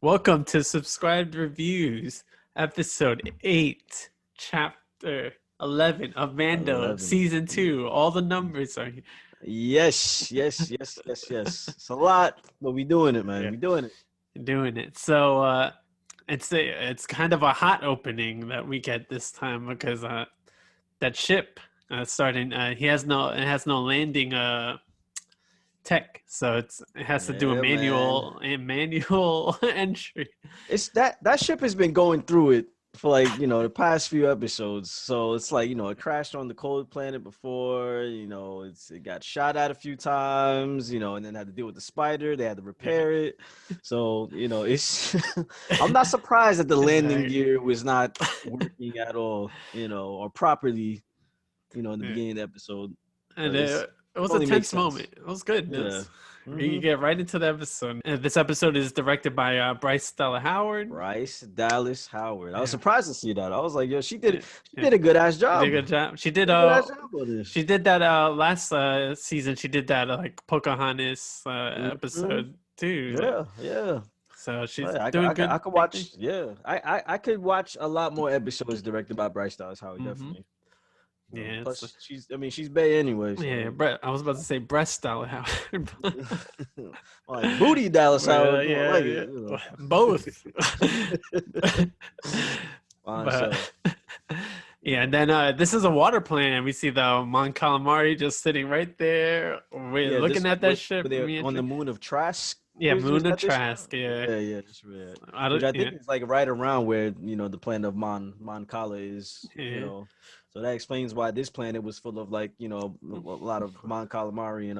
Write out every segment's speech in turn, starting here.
Welcome to Subscribed Reviews, episode 8, chapter 11 of Mando, 11. season 2. All the numbers are here. Yes. It's a lot, but we doing it, man. Yeah. We doing it. Doing it. So it's kind of a hot opening that we get this time because that ship starting it has no landing tech, so it has to do a manual entry. It's that ship has been going through it for the past few episodes. So it's it crashed on the cold planet before, it got shot at a few times, and then had to deal with the spider. They had to repair it. So, it's I'm not surprised that the landing gear was not working at all, or properly, in the beginning of the episode. And it was a tense moment. It was good. Yeah. You get right into the episode. This episode is directed by Bryce Dallas Howard. I was surprised to see that. I was like, yo, she did a good ass job. She did a good job. She did that last season. She did that like Pocahontas episode too. Yeah. So she's doing good. I could watch. Yeah, I could watch a lot more episodes directed by Bryce Dallas Howard. Definitely. Yeah. Plus, she's Bay anyway. So. Yeah, I was about to say breast Dallas Howard. Like booty Dallas Howard. Both. Yeah, and then this is a water planet. We see the Mon Calamari just sitting right there. We're looking at that ship on the moon of Trask. Yeah, moon of Trask. Yeah. Just read. Which I think is like right around where the planet of Mon Cala is. So that explains why this planet was full of a lot of Mon Calamari and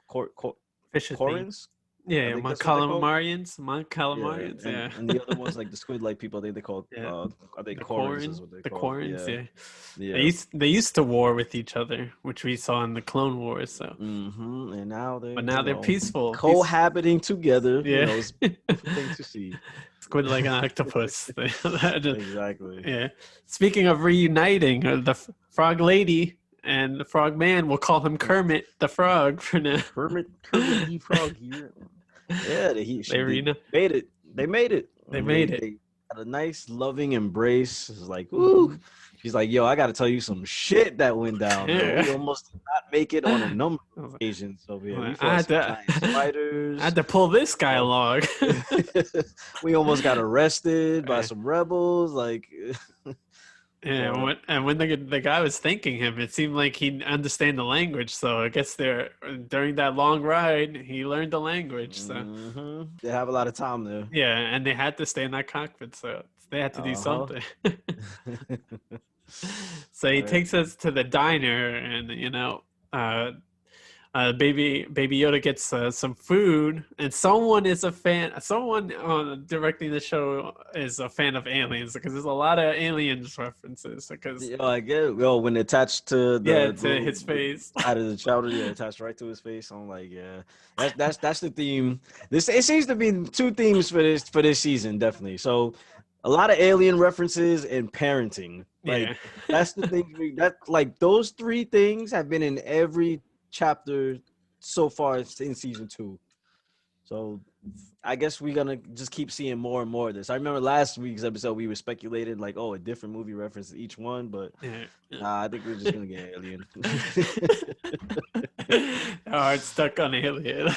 Corins. Yeah, Mon Calamarians. Yeah. And the other ones like the squid-like people, they called are they Corins? The Corins, yeah. They used to war with each other, which we saw in the Clone Wars. So. And now they're peaceful, cohabiting together. Yeah, it's a beautiful thing to see. Squid like an octopus. Exactly. Yeah. Speaking of reuniting, the Frog Lady and the Frog Man, we'll call him Kermit the Frog for now. Kermit the Frog here. Yeah, they made it. They made it. They had a nice, loving embrace. It's like, ooh. She's like, yo, I got to tell you some shit that went down. Yeah. We almost did not make it on a number of occasions. So yeah, I had to pull this guy along. We almost got arrested by some rebels. Yeah, and when the guy was thanking him, it seemed like he understand the language. So I guess during that long ride, he learned the language. So they have a lot of time there. Yeah, and they had to stay in that cockpit, so they had to do something. So he takes us to the diner, and Baby Yoda gets some food, and someone directing the show is a fan of aliens, because there's a lot of aliens references. Because I get it. Well, when attached to his face out of the chowder, attached right to his face. I'm like, that's the theme. It seems to be two themes for this season, definitely. So a lot of alien references and parenting. That's the thing. Those three things have been in every chapter so far in season 2. So I guess we're gonna just keep seeing more and more of this. I remember last week's episode we were speculated a different movie reference to each one, but I think we're just gonna get alien. It's stuck on alien.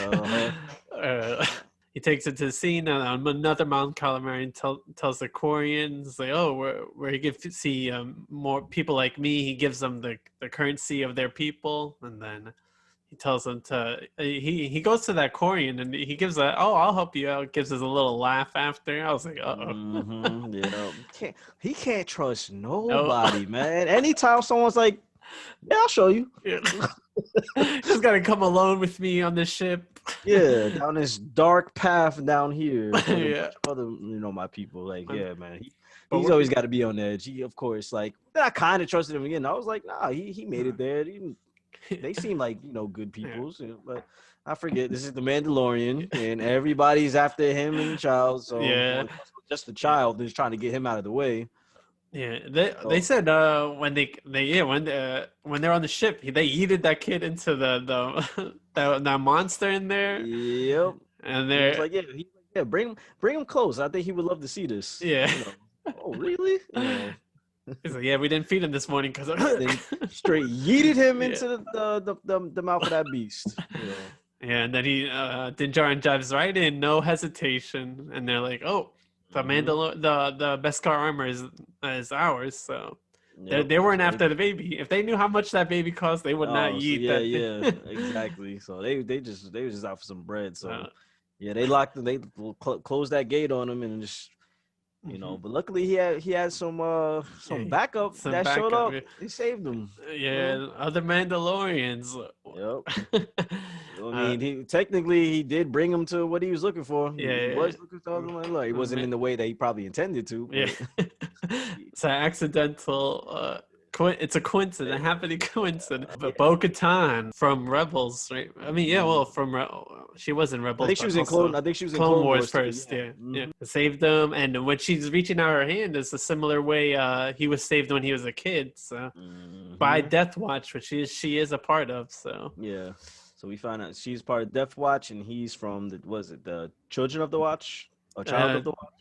He takes it to the scene, and another Mon Calamari tells the Quarians, where he can see more people like me. He gives them the currency of their people, and then he tells them he goes to that Quarian, and he gives I'll help you out. Gives us a little laugh after. I was like, he can't trust nobody, man. Anytime someone's like, yeah, I'll show you. Yeah. Just gotta come alone with me on this ship. Yeah, down this dark path down here. For my people. Man. He's always got to be on edge. He, of course, I kind of trusted him again. I was like, nah, he made it there. They seem like good people. But I forget, this is the Mandalorian, and everybody's after him and the child. So just the child is trying to get him out of the way. Yeah, they said when they're on the ship, they yeeted that kid into the that monster in there. Yep. And they're Yeah, bring him close. I think he would love to see this. Yeah. Oh, really? He's like, yeah, we didn't feed him this morning because Then straight yeeted him Yeah. into the mouth of that beast. Yeah, and then Din Djarin dives right in, no hesitation, and they're like, "Oh, the the Beskar armor is ours." So they weren't after the baby. If they knew how much that baby cost, they would not eat that. Yeah, exactly. So they were just out for some bread. So yeah, they locked they closed that gate on him and just. But luckily he had some backup that showed up. Yeah. He saved him. Yeah, other Mandalorians. Yep. I mean, he did bring him to what he was looking for. Yeah, he was looking for something like he wasn't in the way that he probably intended to. Yeah, it's an accidental. It's a coincidence, a happy coincidence. But Bo-Katan from Rebels, right? I mean, yeah, well, she was in Rebels. I think she was in Clone Wars first. Yeah. Saved them, and when she's reaching out her hand, is a similar way he was saved when he was a kid. So by Death Watch, which she is a part of. So yeah. So we find out she's part of Death Watch, and he's from the Children of the Watch. A child of the Watch.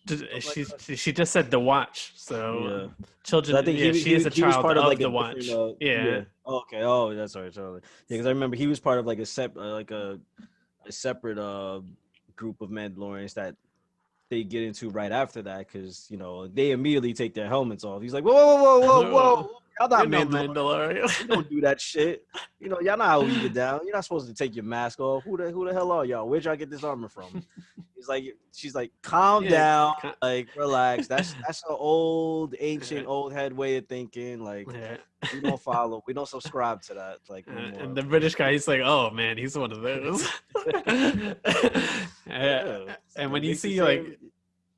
She just said the Watch, so children. So I think she is a child part of like the Watch. Yeah. Okay. Oh, that's right. Yeah, because I remember he was part of like a separate group of Mandalorians that they get into right after that because they immediately take their helmets off. He's like, whoa. Y'all not Mandalorian. You don't do that shit. Y'all know how we get down. You're not supposed to take your mask off. Who the hell are y'all? Where'd y'all get this armor from? She's like, calm down, like relax. That's an old head way of thinking. Like we don't follow, we don't subscribe to that. Like and the British guy, he's like, oh man, he's one of those. And when you see like.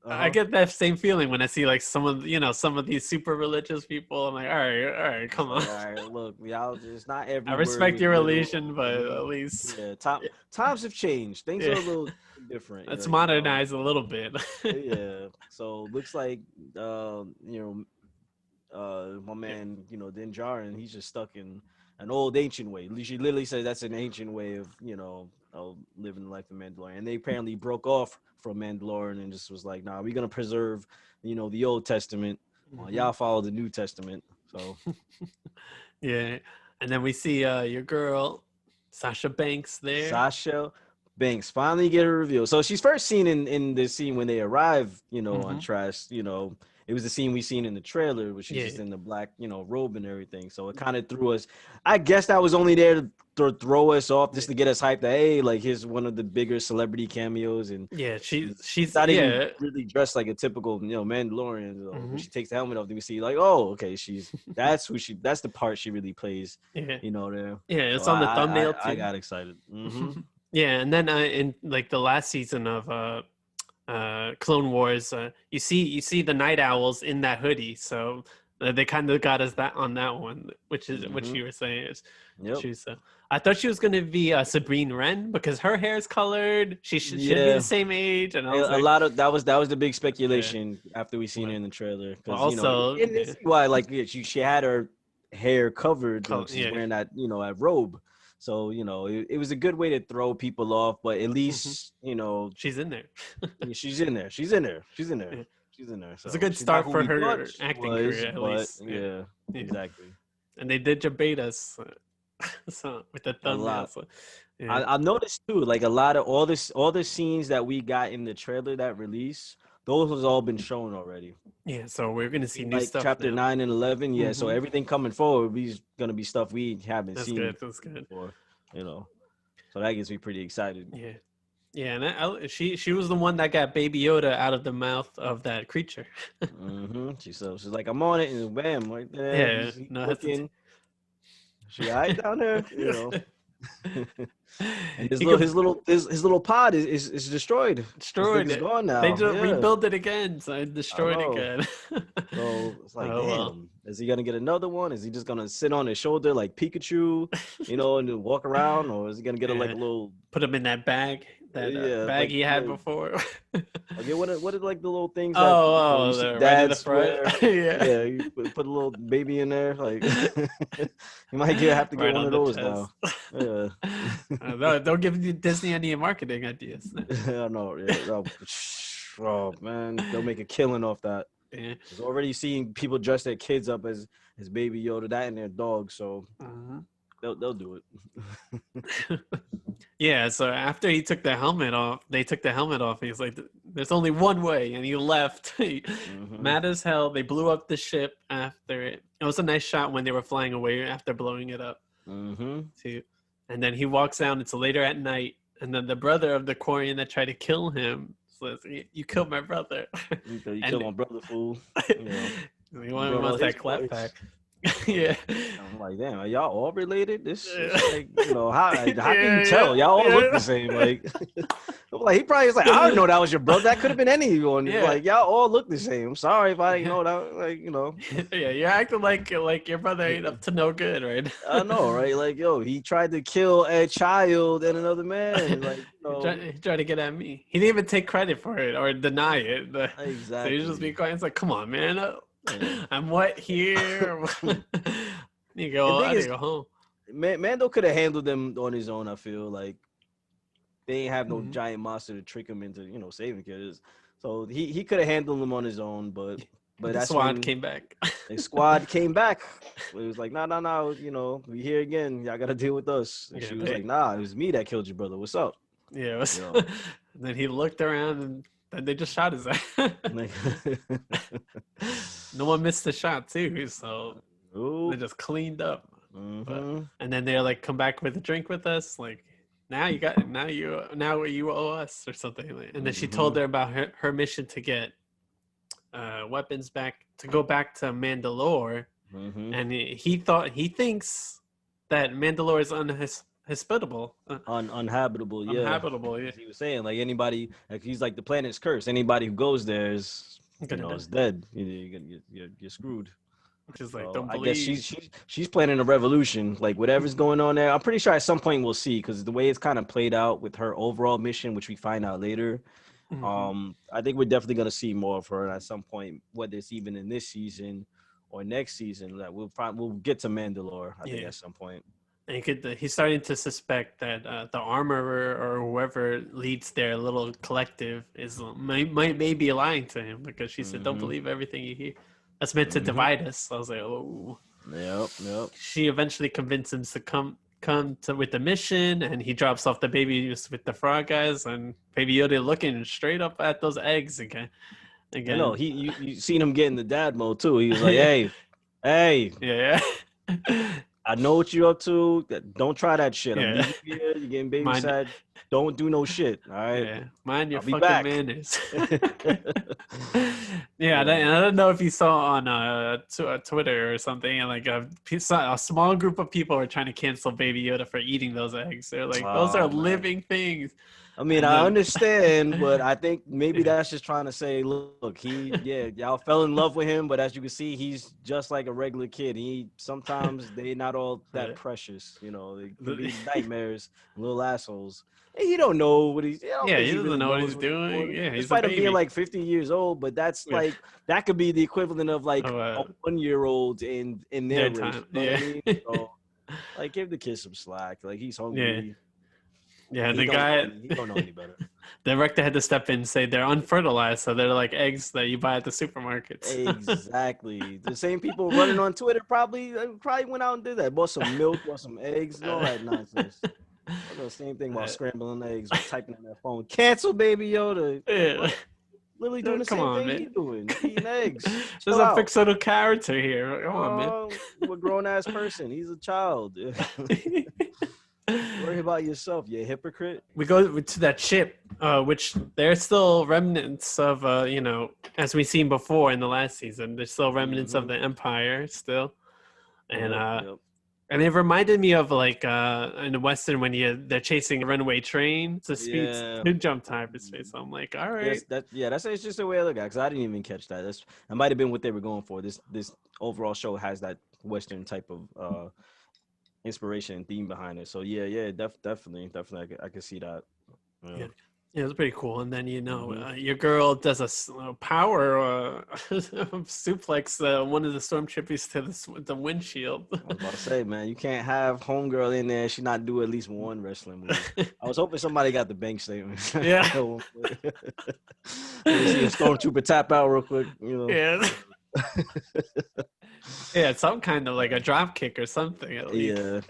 I get that same feeling when I see like some of these super religious people. I'm like, all right, come on. All right, look, y'all just not every. I respect your religion, but at least times have changed. Things are a little different. Let's modernize a little bit. Yeah. So looks like my man, Din Djarin, he's just stuck in an old ancient way. She literally says that's an ancient way of living the life of Mandalorian. And they apparently broke off from Mandalorian and just was like, nah, we're gonna preserve, the Old Testament. Y'all follow the New Testament. So yeah. And then we see your girl, Sasha Banks there. Sasha Banks finally get a reveal. So she's first seen in the scene when they arrive, on Trash, it was the scene we seen in the trailer where she's just in the black, robe and everything. So it kind of threw us. I guess that was only there to throw us off just to get us hyped that, hey, like here's one of the bigger celebrity cameos. And she's not even really dressed like a typical, Mandalorian. So when she takes the helmet off, then we see like, oh, okay, that's the part she really plays. Yeah. There. Yeah, it's so on the thumbnail too. I got excited. Yeah, and then in like the last season of Clone Wars, you see the night owls in that hoodie, so they kind of got us on that one, which is what you were saying is. I thought she was going to be Sabrine Wren because her hair is colored. She should be the same age, and lot of that was the big speculation after we seen her in the trailer. Also, why she had her hair covered, she's wearing that that robe. So, it was a good way to throw people off, but at least, she's in there. She's in there. Yeah. She's in there. So it's a good start for her acting career, at least. Yeah, exactly. And they did debate us so, with the thumbnail. So, I noticed too, like a lot of all the scenes that we got in the trailer that released, those has all been shown already. Yeah, so we're gonna see new stuff. Chapter 9 and 11. Yeah, so everything coming forward is gonna be stuff we haven't seen. That's good. Before, so that gets me pretty excited. Yeah, and she was the one that got Baby Yoda out of the mouth of that creature. She's like, I'm on it, and bam, right there. Yeah, looking. She eyed down there, And his little pod is destroyed. It's gone now. They just rebuilt it again, so it destroyed again. So it's like, damn. Is he gonna get another one? Is he just gonna sit on his shoulder like Pikachu, and walk around, or is he gonna get a little? Put him in that bag that Yeah, bag like he had like before. okay, what are like the little things that you Oh, see right in the dads front. wear? Yeah, Yeah, you put a little baby in there. Like you might have to get right one on of the those chest. now. Yeah, Don't give Disney any marketing ideas. I know. Yeah, oh man, they'll make a killing off that. Yeah. There's already seeing people dress their kids up as Baby Yoda, that and their dog, so Mhm. they'll do it. Yeah, so after he took the helmet off, they took the helmet off. He's like, "There's only one way," and he left. Hmm. Mad as hell. They blew up the ship after it. It was a nice shot when they were flying away after blowing it up Hmm. too. And then he walks out. It's later at night, and then the brother of the Quarian that tried to kill him says, "You killed my brother," You killed and my brother, fool. You know, he he brought all wants his that clap boys. back. Oh, Yeah. I'm like, damn, are y'all all related? This Yeah. is like, how can you Yeah, tell? Y'all all look the yeah, same. Like, I'm like he probably was like, I don't know that was your brother. That could have been anyone. yeah. Like, y'all all look the same. I'm sorry if I didn't know that. Like, Yeah, you're acting like your brother ain't up to no good, right? I know, right? Like, yo, he tried to kill a child and another man. Like, He tried to get at me. He didn't even take credit for it or deny it. So he just be exactly. quiet. It's like, come on, man. Yeah. I'm wet here. The I thing need to is, go home. Mando could have handled them on his own. I feel like they ain't have no Mhm. giant monster to trick him into, saving kids. So he could have handled them on his own, but The that's SWAT when came back. the squad came back. It was like, nah, we here again. Y'all gotta deal with us. And Yeah, she was like, nah, it was me that killed your brother. What's up? yeah. You know, Then he looked around and then they just shot his ass. like, No one missed the shot too, so they nope. just cleaned up. But Mm-hmm. and then they're like, come back with a drink with us. Like now you owe us or something. And then she Mm-hmm. told her about her mission to get weapons back to go back to Mandalore. Mm-hmm. And he thinks that Mandalore is unhospitable, Unhabitable, yeah. unhabitable. Yeah, As he was saying, like anybody, like he's like the planet's cursed. Anybody who goes there is, I'm gonna die. is dead. You're screwed. Just like So don't I guess believe. she's planning a revolution. Like whatever's going on there, I'm pretty sure at some point we'll see because the way it's kind of played out with her overall mission, which we find out later. Mm-hmm. I think we're definitely gonna see more of her at some point, whether it's even in this season or next season. That we'll get to Mandalore. I think Yeah. at some point. And he's starting to suspect that the armorer or whoever leads their little collective is may be lying to him because she said, "Don't Mm-hmm. believe everything you hear." That's meant to Mm-hmm. divide us. I was like, "Oh." Yep. Yep. She eventually convinced him to come to with the mission, and he drops off the baby with the frog guys, and Baby Yoda looking straight up at those eggs again. I know. Again, You seen him get in the dad mode too. He was like, hey, yeah, I know what you're up to. Don't try that shit. I'm yeah. leaving you here. You're getting Mind, babysat. Don't do no shit. All right. yeah, mind your I'll be fucking back. manners. Yeah, Yeah. I don't know if you saw on Twitter or something, and like a small group of people are trying to cancel Baby Yoda for eating those eggs. They're like, those are Oh man. living things, I mean, and I then understand, but I think maybe yeah, that's just trying to say, look, y'all fell in love with him, but as you can see, he's just like a regular kid. Sometimes they're not all that precious, they can be nightmares, little assholes. And he don't know what I don't yeah, think he he doesn't really know what knows he's what he's doing. doing. Yeah, he's a Despite him being baby. like 50 years old, but that's Yeah, like that could be the equivalent of like oh, a 1-year-old in their their race. time. You know what I Yeah, mean? So like give the kid some slack. Like he's yeah, hungry. yeah. He The don't know guy, any he don't know any better. the director had to step in and say they're unfertilized, so they're like eggs that you buy at the supermarkets. Exactly. The same people running on Twitter probably went out and did that. Bought some milk, bought some eggs, and all that nonsense. The same thing while scrambling eggs or typing on their phone. Cancel Baby Yoda. Like Yeah. what? Literally doing the Come same on, thing man. he doing. Eating eggs. There's Chill a out. fictional character here. Come on, man. You a grown ass person. He's a child. Worry about yourself, you hypocrite. We go to that ship, which there's still remnants of, as we've seen before in the last season. There's still remnants of Mm-hmm. the Empire still, and Yep, yep. and it reminded me of like in the Western when they're chasing a runaway train to speed Yeah. to jump hyperspace. So I'm like, all right, That's it's just the way I look at it, because I didn't even catch that. That might have been what they were going for. This overall show has that Western type of inspiration and theme behind it. So yeah, definitely, I can see that. Yeah. yeah. Yeah, it's pretty cool. And then Mm-hmm. your girl does a power suplex one of the stormtroopers to the windshield. I was about to say, man, you can't have homegirl in there. She not do at least one wrestling move. I was hoping somebody got the bank statement. Yeah, Let me see a stormtrooper tap out real quick. yeah, yeah. Some kind of like a drop kick or something at least. Yeah.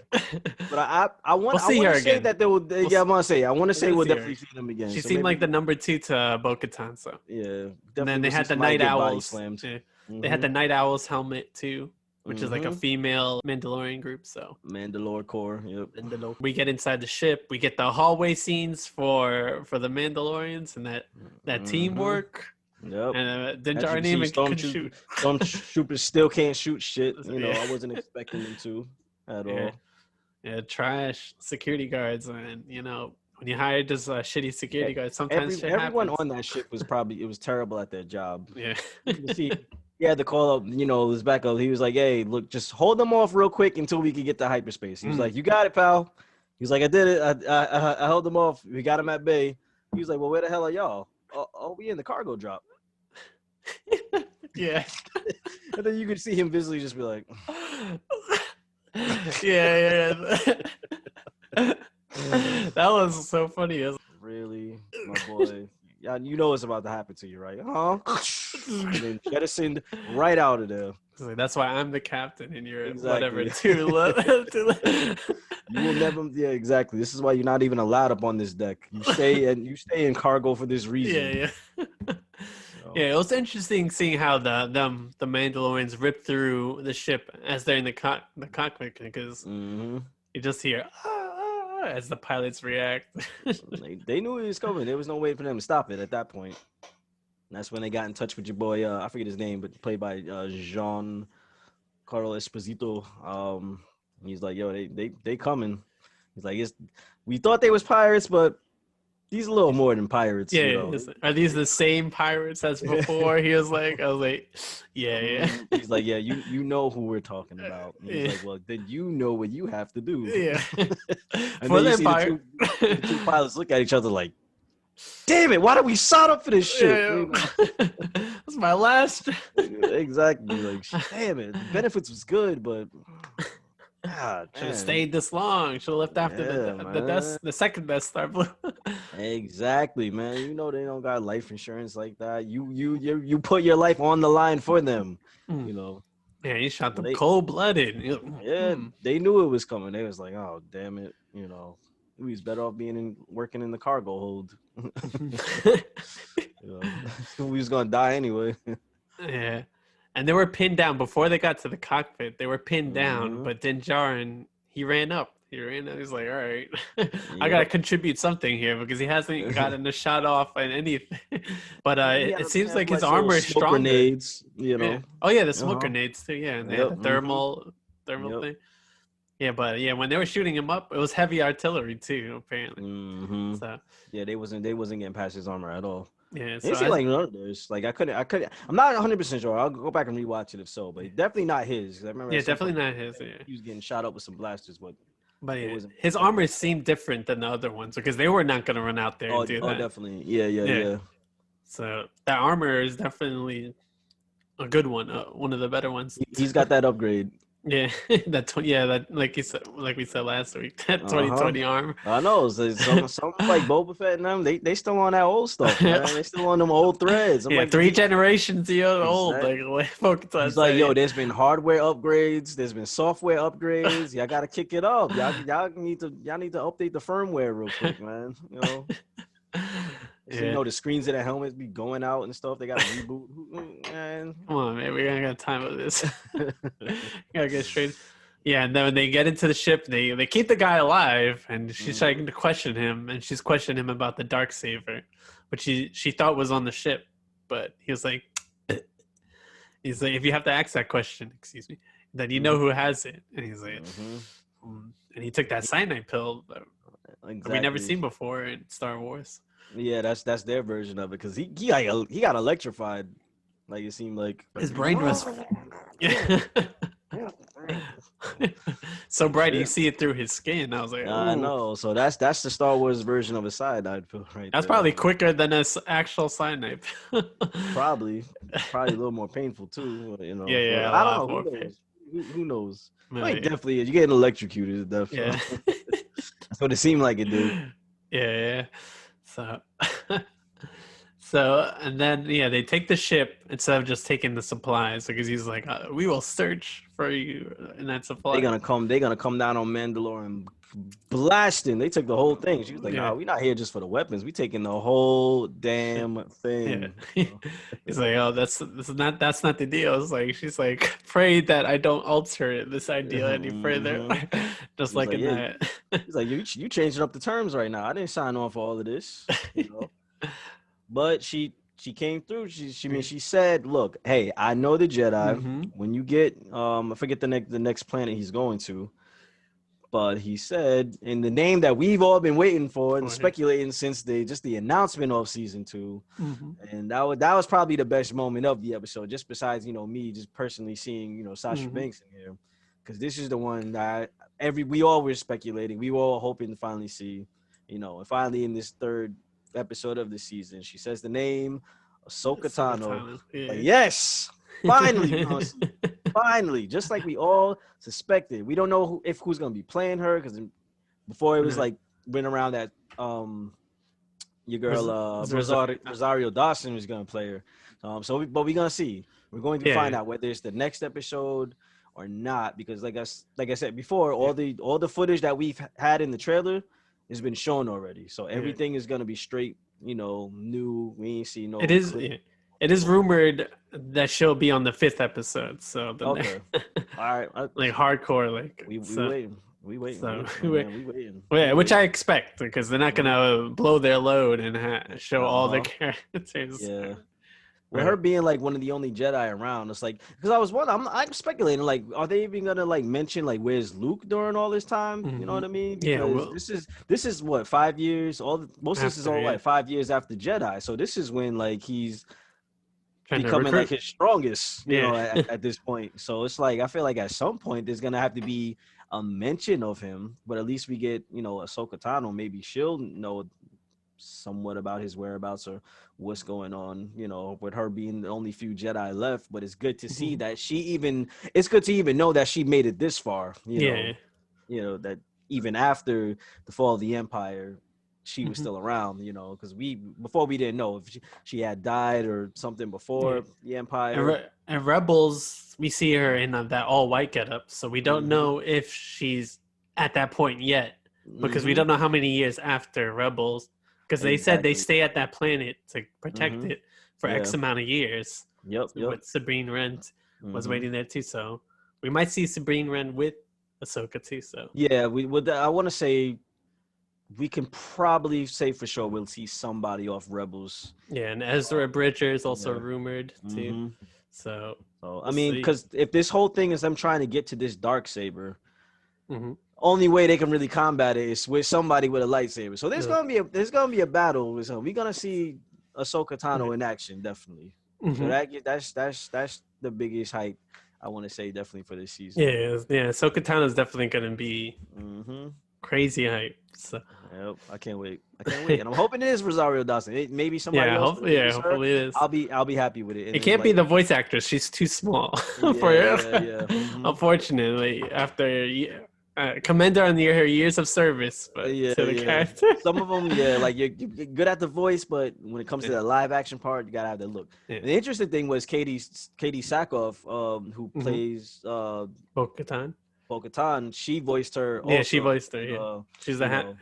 But I We'll want see her to say again. that they will. Yeah, I'm gonna say I want to We're say gonna we'll see her. definitely see them again. She So seemed like maybe the number 2 to Bo-Katan. So, yeah, and definitely then they we'll see had the somebody Night get body Owls. slammed. Yeah. They had Mm-hmm. the Night Owls helmet too, which is like a Mm-hmm. female Mandalorian group. So Mandalore core. Yep. we get inside the ship. We get the hallway scenes for the Mandalorians and that Mm-hmm. teamwork. Yep. And Din As you Djarin can see, even could shoot. stormtroopers still can't shoot shit. Yeah, I wasn't expecting them to at yeah, all. yeah. Trash security guards, and when you hire just shitty security guards, sometimes shit Everyone happens. on that ship was probably it was terrible at their job. Yeah, You can see he had to call up, his backup. He was like, "Hey, look, just hold them off real quick until we can get to hyperspace." He was like, "You got it, pal." He was like, "I did it. I held them off. We got them at bay." He was like, "Well, where the hell are y'all?" Oh, we in the cargo drop. yeah. And then you could see him visibly just be like, Yeah. That was so funny. "Really, my boy? Yeah, you know what's about to happen to you, right? Huh?" And then jettisoned right out of there. That's why I'm the captain and you're whatever Exactly. You will never. Yeah, exactly. This is why you're not even allowed up on this deck. You stay in cargo for this reason. Yeah. So, Yeah, it was interesting seeing how the Mandalorians rip through the ship as they're in the cockpit because mhm. you just hear as the pilots react. They knew it was coming. There was no way for them to stop it at that point. And that's when they got in touch with your boy. I forget his name, but played by Jean Carlo Esposito. He's like, "Yo, they coming." He's like, we thought they was pirates, but these a little more than pirates, Yeah, are these the same pirates as before? I was like, yeah. He's like, "Yeah, you know who we're talking about." And he's Yeah. like, "Well, then you know what you have to do." Yeah. And For then the you see Empire. the two pilots look at each other like, "Damn it, why did we sign up for this shit?" That's my last. Exactly. Like, damn it, the benefits was good, but God, Should have man. stayed this long. Should have left after Yeah, man. the second Death Star blew. Exactly, man. You know they don't got life insurance like that. You put your life on the line for them. You know. Yeah, he shot Well, them cold blooded. they knew it was coming. They was like, "Oh, damn it!" We was better off working in the cargo hold. We was gonna die anyway. Yeah. And they were pinned down before they got to the cockpit. They were pinned down, but Din Djarin, he ran up. He's like, all right, I got to contribute something here because he hasn't gotten a shot off on anything. But it seems like his armor is stronger. Grenades, Yeah. Oh, yeah, the smoke grenades too. Yeah, and they had the thermal Yep. thing. Yeah, but when they were shooting him up, it was heavy artillery too, apparently. Mm-hmm. So yeah, they wasn't getting past his armor at all. yeah, So like none of those. Like I couldn't. I'm not 100% sure. I'll go back and rewatch it if so, but definitely not his. I remember. Yeah, definitely not his. Yeah, he was getting shot up with some blasters, but yeah, his armor seemed different than the other ones because they were not going to run out there and do that. Oh, definitely. Yeah. So that armor is definitely a good one. One of the better ones. He's got that upgrade. Yeah, that like we said last week, that 2020 armor. I know. So some like Boba Fett and them, they still on that old stuff, man. They still on them old threads. I'm like, 3 generations old. He's like, yo, there's been hardware upgrades, there's been software upgrades. Y'all gotta kick it up. Y'all need to update the firmware real quick, man. So, the screens of the helmets be going out and stuff. They got to reboot. Man. Come on, man. We gotta got time with this. Gotta get straight. Yeah, and then when they get into the ship, they keep the guy alive, and she's trying to question him, and she's questioning him about the Darksaber, which she thought was on the ship, but he was like, if you have to ask that question, excuse me, then you know who has it, and he's like, and he took that cyanide pill that we never seen before in Star Wars. Yeah, that's their version of it because he got electrified. Like it seemed like his brain was. So bright, you Shit. see it through his skin. I was like, I ooh. know. So that's the Star Wars version of a cyanide pill right That's there. probably quicker than an actual cyanide. Probably a little more painful too. You know, Yeah, a I don't lot know. more Who pain. knows? Who knows? I mean, Right. definitely, you're getting electrocuted. Definitely. Yeah. That's what it seemed like it did. Yeah. So, and then they take the ship instead of just taking the supplies because he's like, we will search for you in that supply. They're gonna come down on Mandalorian blasting. They took the whole thing. She was like, Yeah. "Nah, we're not here just for the weapons. We taking the whole Shit. damn Yeah. thing." He's like, oh, that's not the deal. It's like she's like afraid that I don't alter this idea any further, Mhm. just He's like like, in "Yeah." that. He's like, "You changing up the terms right now. I didn't sign on for all of this, you know." But she came through. She said, "Look, hey, I know the Jedi. Mm-hmm. When you get I forget the next planet he's going to, but he said in the name that we've all been waiting for and speculating since the announcement of season 2, Mm-hmm. and that was probably the best moment of the episode, just besides me just personally seeing Sasha Mm-hmm. Banks in here, because this is the one that we all were speculating, we were all hoping to finally see, and finally in this third episode of the season, she says the name Ahsoka Tano. Yeah. Like, yes, finally we're gonna see. Finally, just like we all suspected. We don't know who's gonna be playing her, because before it was like went around that your girl Rosario Dawson was gonna play her. But we're gonna see. We're going to find out whether it's the next episode or not, because like I said before, all the footage that we've had in the trailer has been shown already. So everything is gonna be straight, new. We ain't see no. It is. It is rumored that she'll be on the 5th episode. So Okay. All right. like hardcore, like we waiting. We waiting. So we waiting. Yeah, which I expect, because they're not gonna blow their load and show all the characters. Yeah. With her being like one of the only Jedi around, it's like, because I was wondering, I'm speculating, like, are they even gonna like mention like where's Luke during all this time? You know what I mean? Because this is what, 5 years. Most of this is all like 5 years after Jedi. So this is when like he's becoming like his strongest, at this point. So it's like, I feel like at some point there's gonna have to be a mention of him, but at least we get Ahsoka Tano. Maybe she'll know somewhat about his whereabouts or what's going on, with her being the only few Jedi left. But it's good to see that it's good to even know that she made it this far, that even after the fall of the Empire, she was still around, because before we didn't know if she had died or something before the Empire. And Rebels, we see her in that all white getup, so we don't know if she's at that point yet, because we don't know how many years after Rebels, because they said they stay at that planet to protect it for X amount of years. Yep. With Sabrine Wren was waiting there too, so we might see Sabrine Wren with Ahsoka too. So yeah, I want to say we can probably say for sure we'll see somebody off Rebels. Yeah, and Ezra Bridger is also rumored too. So I mean, because if this whole thing is them trying to get to this Darksaber, only way they can really combat it is with somebody with a lightsaber. So there's gonna be a battle with him. We're gonna see Ahsoka Tano in action, definitely. So that's the biggest hype, I want to say, definitely for this season. Yeah. Ahsoka Tano is definitely gonna be crazy hype. So. Yep, I can't wait, and I'm hoping it is Rosario Dawson. Maybe somebody else. Hopefully it is. I'll be happy with it. It can't be the voice actress. She's too small for it. Unfortunately, after commend her on her years of service, but to the character. Some of them, like you're good at the voice, but when it comes to the live action part, you gotta have that look. And the interesting thing was Katie Sackhoff, who plays Bo-Katan, she voiced her. Also, she voiced her. Yeah, she's the hat.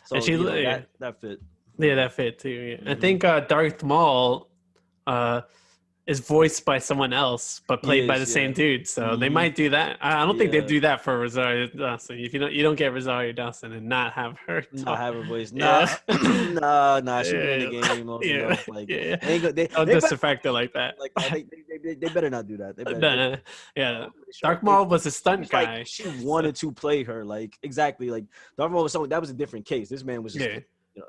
So and that fit. Yeah, that fit too. Yeah. I think Darth Maul is voiced by someone else, but played by the same dude. So they might do that. I don't think they'd do that for Rosario Dawson. If you don't get Rosario Dawson and not have her talk. Not have her voice. Nah, she be in the game. Don't disrespect her like that. Like they better not do that. Darth Maul was a stunt guy. Like, she wanted to play her. Like exactly. Like Darth Maul was someone that was a different case. This man was just a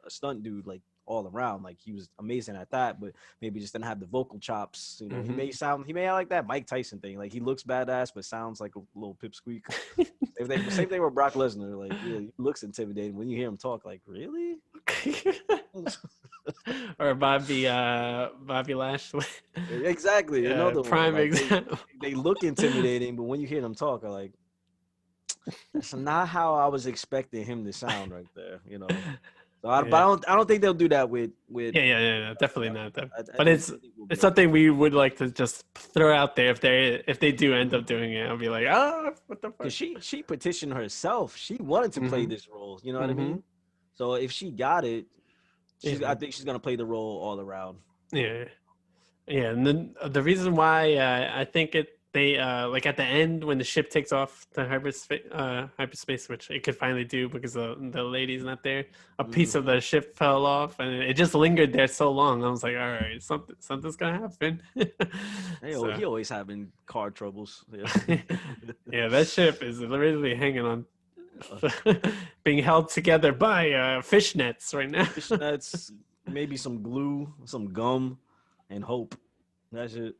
stunt dude. Like all around. Like he was amazing at that, but maybe just didn't have the vocal chops. You know, Mhm. he may have like that Mike Tyson thing. Like he looks badass, but sounds like a little pipsqueak. Same thing with Brock Lesnar. Like, yeah, he looks intimidating when you hear him talk. Like, really? Or Bobby Lashley. Exactly. Another one. Prime Like example. they look intimidating, but when you hear them talk, are like, that's not how I was expecting him to sound right there. You know. So but Yeah. I don't think they'll do that with Yeah, definitely not that. I But think we'll be it's okay. something we would like to just throw out there if they do end up doing it. I'll be like, oh, what the fuck? Because she petitioned herself. She wanted to play Mm-hmm. this role. You know what I Mm-hmm. mean? So if she got it, Yeah. I think she's gonna play the role all around. Yeah. Yeah, and then the reason why I think they like at the end when the ship takes off to hyperspace, which it could finally do because the lady's not there. A piece of Mm-hmm. the ship fell off, and it just lingered there so long. I was like, all right, something's gonna happen. Hey, So he always having car troubles. Yeah. yeah, that ship is literally hanging on, being held together by fishnets right now. Fishnets, maybe some glue, some gum, and hope. That's it.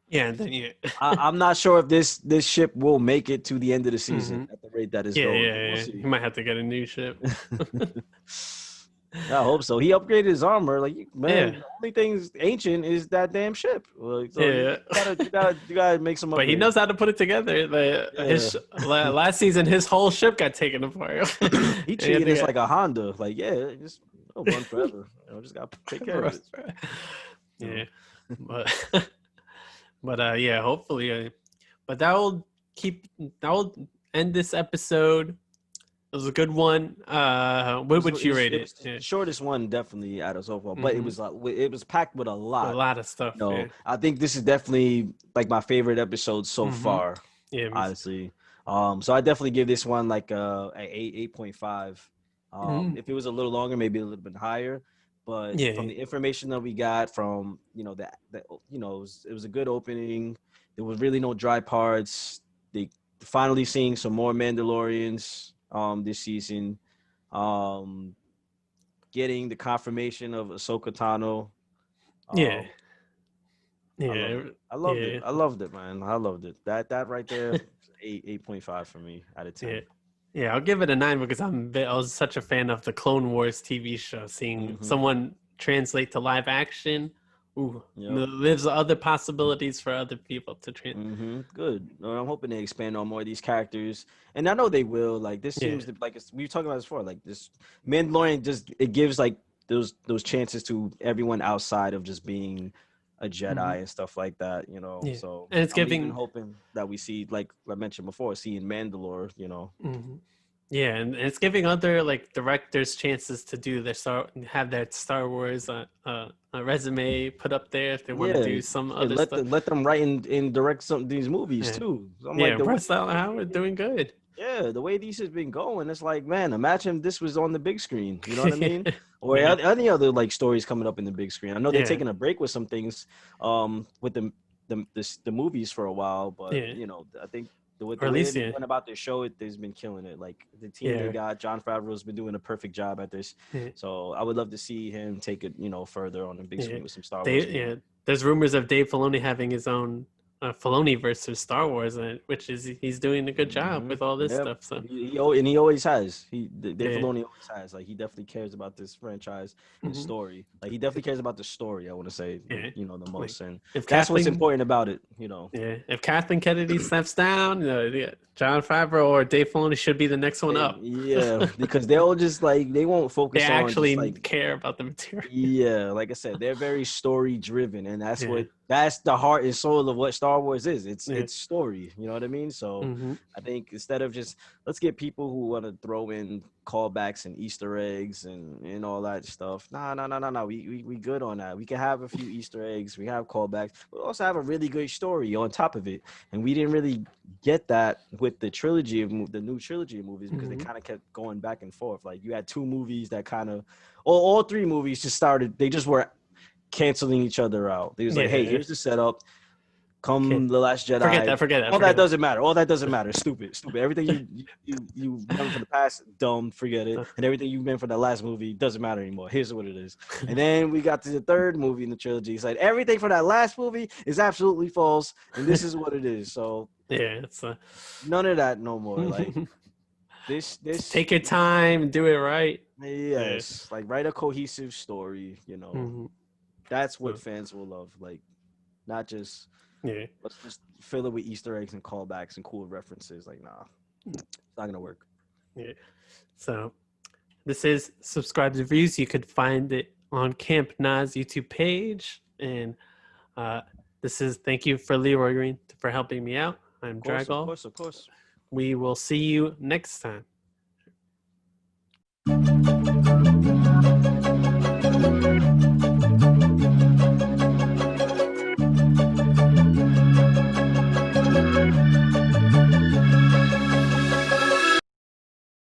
Yeah, and then yeah. I'm not sure if this ship will make it to the end of the season Mhm. at the rate that it's Yeah, going, yeah, but we'll yeah. see. You might have to get a new ship. I hope so. He upgraded his armor. Like, man, Yeah, the only thing's ancient is that damn ship. Like, so yeah. you gotta make some But he upgrades. knows how to put it together. Yeah. Last season, his whole ship got taken apart. He And he had treated to us like a Honda. Like, yeah, just it'll run forever. Just gotta take care of it. You yeah, know? but yeah, hopefully. But that will end this episode. It was a good one. What would you rate It it? was the Yeah. shortest one definitely out of so far, but Hmm. it was packed with a A lot. lot of stuff. Yeah. I think this is definitely like my favorite episode so Hmm. far, Yeah. honestly. So I definitely give this one like a 8.5. Mhm. If it was a little longer, maybe a little bit higher. But from Yeah. the information that we got from, that it was a good opening. There was really no dry parts. They finally seeing some more Mandalorians this season. Um, Getting the confirmation of Ahsoka Tano. Yeah. Um, I loved Yeah. it. I loved it. Yeah. I loved it, man. I loved it. That right there, 8.5 for me out of Yeah. 10. Yeah, I'll give it a 9 because I was such a fan of the Clone Wars TV show. Seeing Mm-hmm. someone translate to live action, Yep. lives other possibilities for other people to train. Mm-hmm. Good. I'm hoping they expand on more of these characters, and I know they will. Like this Yeah. seems to we were talking about this before. Like this Mandalorian it gives like those chances to everyone outside of just being a Hmm. Jedi and stuff like that. Yeah, So and it's I'm even giving. hoping that we see, like I mentioned before, seeing Mandalore. Mhm. Yeah, and it's giving other like directors chances to do have their Star Wars resume put up there if they want to Yeah, do some yeah. other stuff. Let them write and direct some of these movies Yeah, too. So I'm like yeah. the way Bryce Dallas Howard doing good. the way these has been going, it's like, man, imagine if this was on the big screen. You know what I mean? Or Yeah, any other like stories coming up in the big screen. I know they're yeah, taking a break with some things, with the movies for a while, but yeah. I think the Or at way least they've been yeah, going about their show, they've been killing it. Like the team they yeah, got, John Favreau's been doing a perfect job at this. yeah. So I would love to see him take it, further on the big Yeah, screen with some Star Wars movies. yeah. There's rumors of Dave Filoni having his own Filoni versus Star Wars, which is he's doing a good job Mm-hmm. with all this Yep. stuff. So And he always has. Dave yeah, Filoni always has. Like he definitely cares about this franchise and hmm story. Like he definitely cares about the story. I want to say, yeah. the Like most, and if that's what's Kathleen, important about it. yeah, if Kathleen Kennedy steps down, yeah, John Favreau or Dave Filoni should be the next one up. Yeah, because they'll just like they won't They focus on just actually like care about the material. yeah, like I said, they're very story driven, and Yeah, that's the heart and soul of what Star Wars is. yeah. It's story. You know what I mean? So Hmm. I think instead of just let's get people who want to throw in callbacks and Easter eggs and all that stuff. No. We good on that. We can have a few Easter eggs. We have callbacks. We also have a really good story on top of it, and we didn't really get that with the the new trilogy of movies because they Hmm. kind of kept going back and forth. Like you had two movies that kind of all three movies just started. They just were canceling each other out. They was like, hey, Yeah, here's the setup. Come Okay. the Last Jedi. Forget that. All that doesn't matter. All that doesn't matter. Stupid. Everything you remember from the past, dumb. Forget it. And everything you remember from the last movie doesn't matter anymore. Here's what it is. And then we got to the third movie in the trilogy. It's like everything from that last movie is absolutely false, and this is what it is. So Yeah, it's none of that no more. Like this. take your time, do it right. Yes, like write a cohesive story. You know, that's what fans will love. Like, not just let's just fill it with Easter eggs and callbacks and cool references. Like, nah, it's not gonna work. Yeah. So this is Subscribed Reviews. You could find it on Camp Nas YouTube page. And this is thank you for Leroy Green for helping me out. I'm Dragol. Of course. We will see you next time.